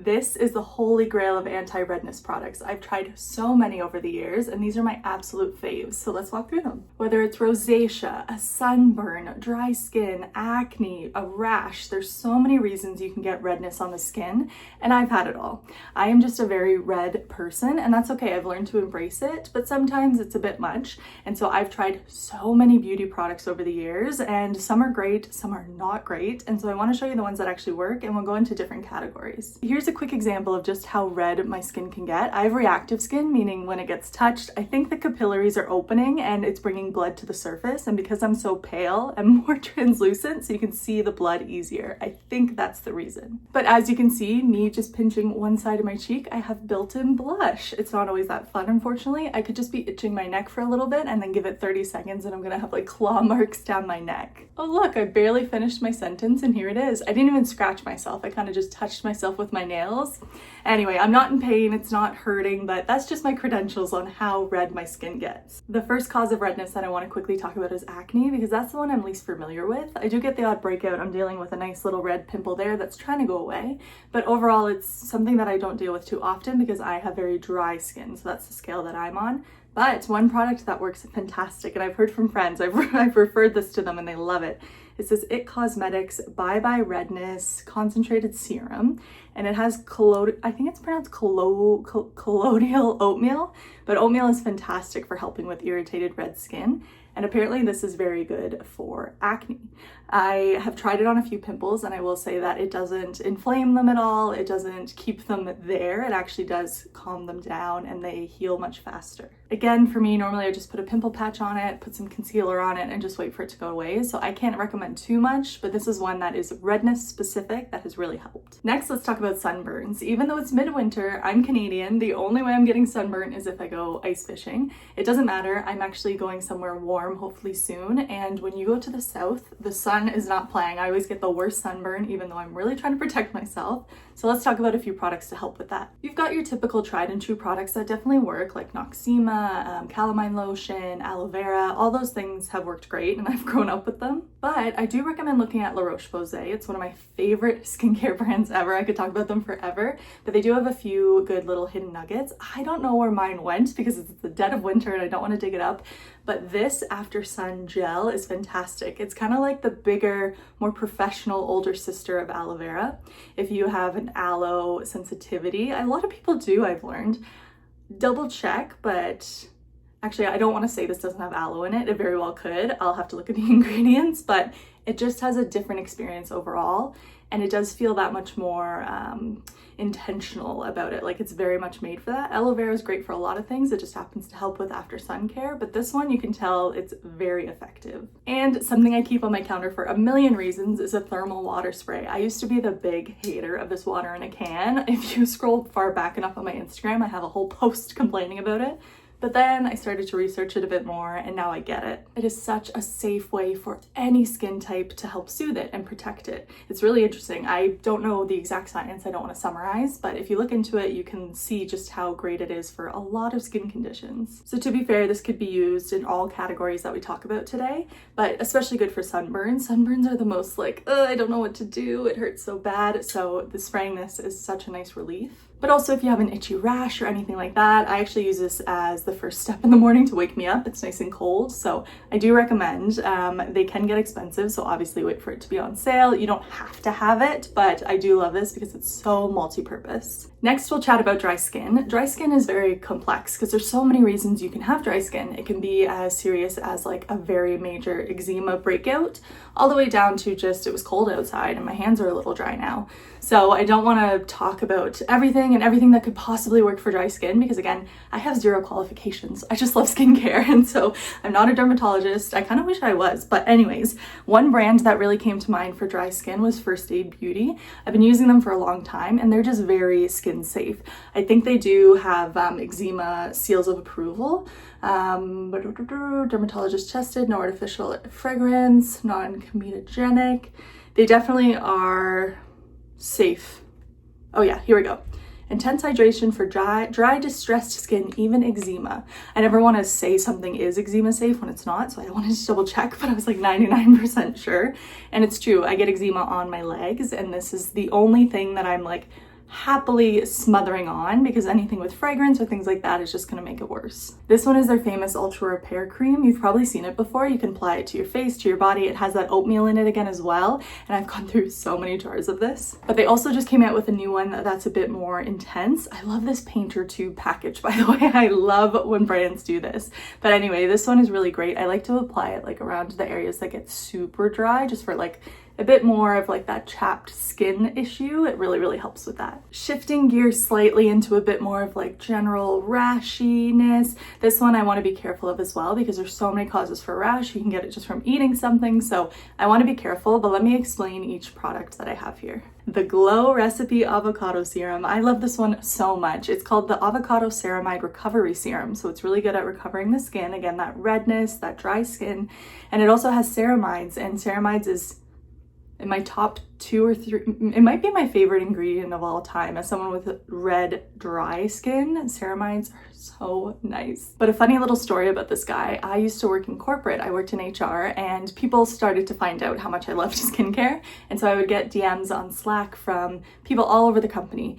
This is the holy grail of anti-redness products. I've tried so many over the years, and these are my absolute faves. So let's walk through them. Whether it's rosacea, a sunburn, dry skin, acne, a rash, there's so many reasons you can get redness on the skin, and I've had it all. I am just a very red person, and that's okay. I've learned to embrace it, but sometimes it's a bit much. And so I've tried so many beauty products over the years, and some are great, some are not great. And so I want to show you the ones that actually work, and we'll go into different categories. Here's a quick example of just how red my skin can get. I have reactive skin, meaning when it gets touched, I think the capillaries are opening and it's bringing blood to the surface. And because I'm so pale, I'm more translucent, so you can see the blood easier. I think that's the reason. But as you can see, me just pinching one side of my cheek, I have built-in blush. It's not always that fun, unfortunately. I could just be itching my neck for a little bit and then give it 30 seconds and I'm gonna have like claw marks down my neck. Oh look, I barely finished my sentence and here it is. I didn't even scratch myself. I kind of just touched myself with my nails. Anyway, I'm not in pain, it's not hurting, but that's just my credentials on how red my skin gets. The first cause of redness that I want to quickly talk about is acne, because that's the one I'm least familiar with. I do get the odd breakout. I'm dealing with a nice little red pimple there that's trying to go away, but overall it's something that I don't deal with too often because I have very dry skin, so that's the scale that I'm on. But one product that works fantastic, and I've heard from friends, I've referred this to them and they love it. It's this It Cosmetics Bye Bye Redness Concentrated Serum, and it has I think it's pronounced colloidal oatmeal, but oatmeal is fantastic for helping with irritated red skin. And apparently this is very good for acne. I have tried it on a few pimples and I will say that it doesn't inflame them at all. It doesn't keep them there. It actually does calm them down and they heal much faster. Again, for me, normally I just put a pimple patch on it, put some concealer on it and just wait for it to go away. So I can't recommend too much, but this is one that is redness specific that has really helped. Next, let's talk about sunburns. Even though it's midwinter, I'm Canadian. The only way I'm getting sunburn is if I go ice fishing. It doesn't matter. I'm actually going somewhere warm, hopefully soon. And when you go to the south, the sun is not playing. I always get the worst sunburn, even though I'm really trying to protect myself. So let's talk about a few products to help with that. You've got your typical tried and true products that definitely work, like Noxema, calamine lotion, aloe vera. All those things have worked great and I've grown up with them. But I do recommend looking at La Roche-Posay. It's one of my favorite skincare brands ever. I could talk about them forever, but they do have a few good little hidden nuggets. I don't know where mine went because it's the dead of winter and I don't want to dig it up, but this After Sun gel is fantastic. It's kind of like the bigger, more professional older sister of aloe vera. If you have an aloe sensitivity, a lot of people do, I've learned. Double check, but actually I don't want to say this doesn't have aloe in it. It very well could. I'll have to look at the ingredients, but it just has a different experience overall. And it does feel that much more intentional about it. Like it's very much made for that. Aloe vera is great for a lot of things. It just happens to help with after sun care, but this one you can tell it's very effective. And something I keep on my counter for a million reasons is a thermal water spray. I used to be the big hater of this water in a can. If you scroll far back enough on my Instagram, I have a whole post complaining about it. But then I started to research it a bit more and now I get it. It is such a safe way for any skin type to help soothe it and protect it. It's really interesting. I don't know the exact science, I don't want to summarize, but if you look into it, you can see just how great it is for a lot of skin conditions. So to be fair, this could be used in all categories that we talk about today, but especially good for sunburns. Sunburns are the most like, I don't know what to do, it hurts so bad. So the spraying this is such a nice relief. But also if you have an itchy rash or anything like that, I actually use this as the first step in the morning to wake me up. It's nice and cold, so I do recommend. They can get expensive, so obviously wait for it to be on sale. You don't have to have it, but I do love this because it's so multi-purpose. Next, we'll chat about dry skin. Dry skin is very complex because there's so many reasons you can have dry skin. It can be as serious as like a very major eczema breakout, all the way down to just it was cold outside and my hands are a little dry now. So I don't want to talk about everything and everything that could possibly work for dry skin because again, I have zero qualifications. I just love skincare and so I'm not a dermatologist. I kind of wish I was, but anyways, one brand that really came to mind for dry skin was First Aid Beauty. I've been using them for a long time and they're just very skin safe. I think they do have eczema seals of approval. Dermatologist tested, no artificial fragrance, non-comedogenic. They definitely are safe. Oh yeah, here we go. Intense hydration for dry, distressed skin, even eczema. I never want to say something is eczema safe when it's not, so I wanted to double check, but I was like 99% sure. And it's true, I get eczema on my legs, and this is the only thing that I'm like happily smothering on, because anything with fragrance or things like that is just going to make it worse. This one is their famous Ultra Repair Cream. You've probably seen it before. You can apply it to your face, to your body. It has that oatmeal in it again as well, and I've gone through so many jars of this. But they also just came out with a new one that's a bit more intense. I love this painter tube package, by the way. I love when brands do this. But anyway, this one is really great. I like to apply it like around the areas that get super dry, just for like a bit more of like that chapped skin issue. It really helps with that. Shifting gears slightly into a bit more of like general rashiness. This one I want to be careful of as well, because there's so many causes for rash. You can get it just from eating something, so I want to be careful, but let me explain each product that I have here. The Glow Recipe Avocado Serum. I love this one so much. It's called the Avocado Ceramide Recovery Serum, so it's really good at recovering the skin. Again, that redness, that dry skin, and it also has ceramides, and ceramides is in my top 2 or 3, it might be my favorite ingredient of all time. As someone with red, dry skin, ceramides are so nice. But a funny little story about this guy, I used to work in corporate. I worked in HR, and people started to find out how much I loved skincare. And so I would get DMs on Slack from people all over the company.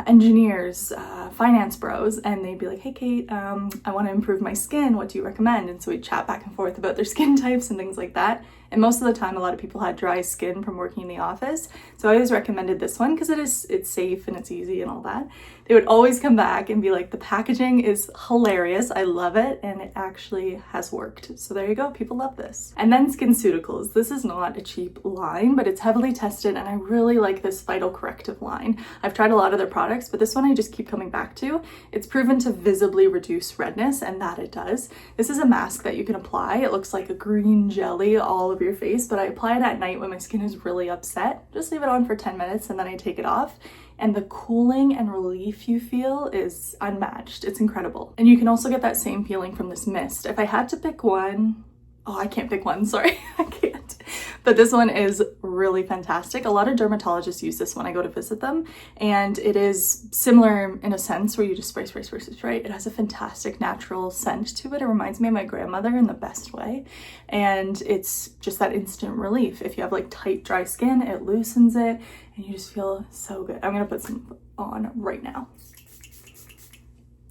Engineers, finance bros, and they'd be like, hey Kate, I want to improve my skin, what do you recommend? And so we'd chat back and forth about their skin types and things like that. And most of the time, a lot of people had dry skin from working in the office. So I always recommended this one because it's safe and it's easy and all that. They would always come back and be like, the packaging is hilarious. I love it. And it actually has worked. So there you go. People love this. And then SkinCeuticals. This is not a cheap line, but it's heavily tested. And I really like this Vital Corrective line. I've tried a lot of their products, but this one I just keep coming back to. It's proven to visibly reduce redness, and that it does. This is a mask that you can apply. It looks like a green jelly all over your face, but I apply it at night when my skin is really upset. Just leave it on for 10 minutes and then I take it off. And the cooling and relief you feel is unmatched. It's incredible. And you can also get that same feeling from this mist. If I had to pick one, I can't pick one, sorry, I can't. But this one is really fantastic. A lot of dermatologists use this when I go to visit them, and it is similar in a sense where you just spray. It has a fantastic natural scent to it. It reminds me of my grandmother in the best way, and it's just that instant relief. If you have like tight, dry skin, it loosens it, and you just feel so good. I'm gonna put some on right now.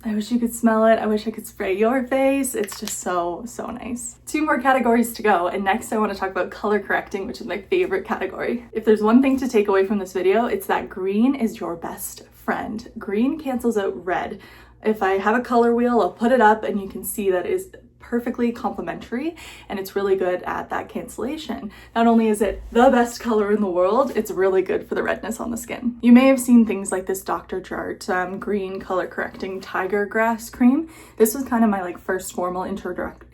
I wish you could smell it. I wish I could spray your face. It's just so nice. 2 more categories to go. And next I want to talk about color correcting, which is my favorite category. If there's one thing to take away from this video, it's that green is your best friend. Green cancels out red. If I have a color wheel, I'll put it up and you can see that is perfectly complementary, and it's really good at that cancellation. Not only is it the best color in the world, it's really good for the redness on the skin. You may have seen things like this Dr. Jart green color correcting tiger grass cream. This was kind of my like first formal introduction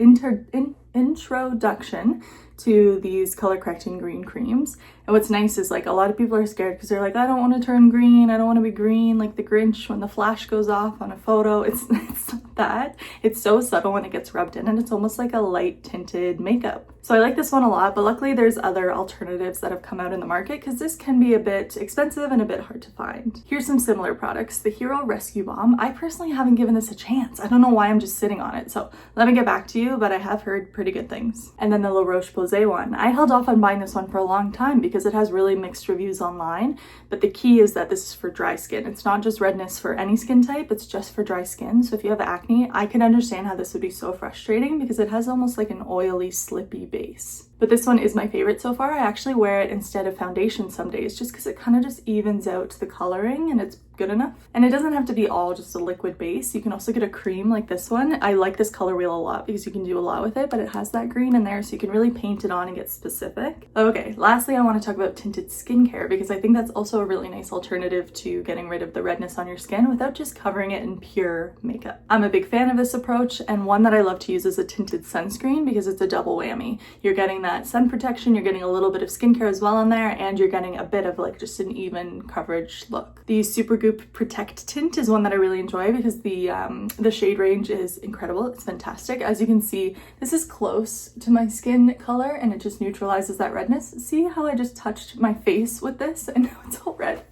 to these color correcting green creams. And what's nice is like a lot of people are scared because they're like, I don't want to turn green. I don't want to be green like the Grinch when the flash goes off on a photo. It's not that. It's so subtle when it gets rubbed in, and it's almost like a light tinted makeup. So I like this one a lot, but luckily there's other alternatives that have come out in the market because this can be a bit expensive and a bit hard to find. Here's some similar products. The Hero Rescue Balm. I personally haven't given this a chance. I don't know why I'm just sitting on it. So let me get back to you, but I have heard pretty good things. And then the La Roche-Posay one. I held off on buying this one for a long time because it has really mixed reviews online, but the key is that this is for dry skin. It's not just redness for any skin type, it's just for dry skin. So if you have acne, I can understand how this would be so frustrating because it has almost like an oily, slippy base. But this one is my favorite so far. I actually wear it instead of foundation some days just because it kind of just evens out the coloring and it's good enough. And it doesn't have to be all just a liquid base. You can also get a cream like this one. I like this color wheel a lot because you can do a lot with it, but it has that green in there so you can really paint it on and get specific. Okay, lastly, I want to talk about tinted skincare because I think that's also a really nice alternative to getting rid of the redness on your skin without just covering it in pure makeup. I'm a big fan of this approach, and one that I love to use is a tinted sunscreen because it's a double whammy. You're getting that sun protection, you're getting a little bit of skincare as well in there, and you're getting a bit of like just an even coverage look. The Supergoop Protect Tint is one that I really enjoy because the shade range is incredible. It's fantastic. As you can see, this is close to my skin color and it just neutralizes that redness. See how I just touched my face with this and now it's all red?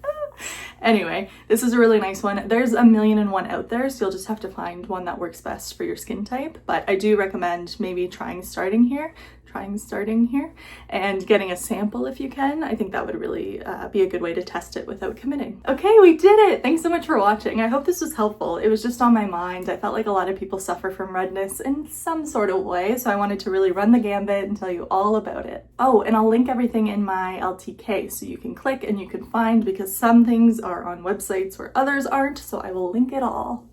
Anyway, this is a really nice one. There's a million and one out there, so you'll just have to find one that works best for your skin type. But I do recommend maybe starting here. trying starting here and getting a sample if you can. I think that would really be a good way to test it without committing. Okay, we did it! Thanks so much for watching. I hope this was helpful. It was just on my mind. I felt like a lot of people suffer from redness in some sort of way, so I wanted to really run the gambit and tell you all about it. Oh, and I'll link everything in my LTK so you can click and you can find, because some things are on websites where others aren't, so I will link it all.